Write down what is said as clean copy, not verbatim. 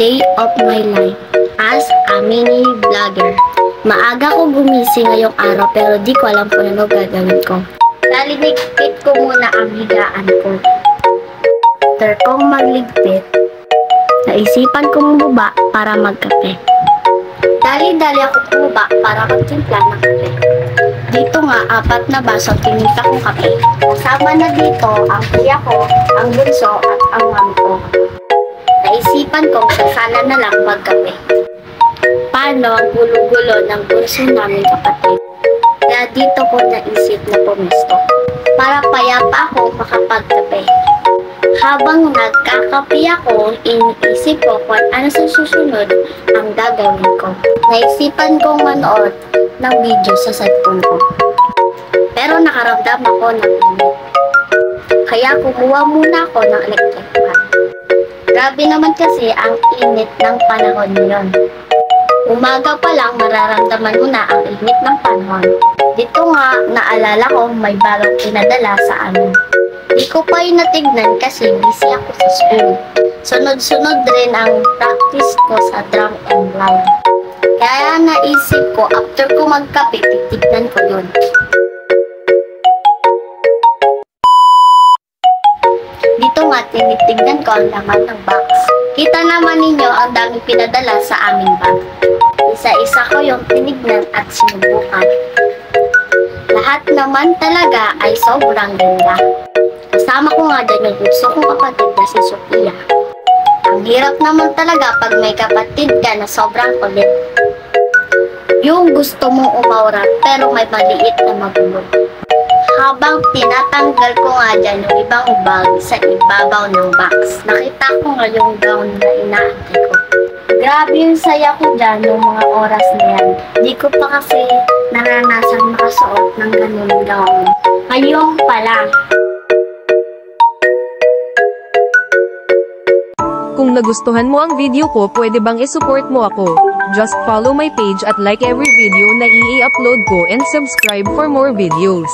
day of my life as a mini vlogger. Maaga ko gumising ngayong araw pero di ko alam kung ano gagawin ko. Laligpit ko muna ang higaan ko. After kong magligpit, naisipan ko bumaba para magkape. Dali-dali ako bumaba para magtimpla ng kape. Dito nga, 4 na baso tinita kong kape. Kasama na dito ang kuya ko, ang bunso at ang mami ko. Naisipan kong sasala na lang magkape. Paano ang gulo-gulo ng bunso namin kapatid? Kaya dito ko naisip na pumesto para payapa ako makapagkape. Habang nagkakape ako, iniisip ko kung ano sa susunod ang gagawin ko. Naisipan kong manood ng video sa cellphone ko. Pero nakaramdam ako ng init. Kaya kumuha muna ako ng electric fan. Grabe naman kasi ang init ng panahon ngayon. Umaga pa lang mararamdaman mo na ang init ng panahon. Dito nga, naalala ko may bagong pinadala sa amin. Di ko pa yun natignan kasi busy ako sa school. Sunod-sunod rin ang practice ko sa drum and line. Kaya naisip ko, after ko magkape, titignan ko yun. Dito nga, tinitignan ko ang laman ng box. Kita naman ninyo ang daming pinadala sa aming bag. Isa-isa ko yung tinignan at sinubukan. Lahat naman talaga ay sobrang ganda. Kasama ko nga dyan yung gusto kong kapatid na si Sophia. Ang hirap naman talaga pag may kapatid ka na sobrang kulit. Yung gusto mong umawrat pero may maliit na magulo. Habang tinatanggal ko nga dyan yung ibang bag sa ibabaw ng box, nakita ko nga yung gown na inaantay ko. Grabe yung saya ko dyan yung mga oras na yan. Di ko pa kasi naranasan makasuot ng ganun gown. Ngayon pa lang. Kung nagustuhan mo ang video ko, pwede bang i-support mo ako? Just follow my page at like every video na i-upload ko and subscribe for more videos.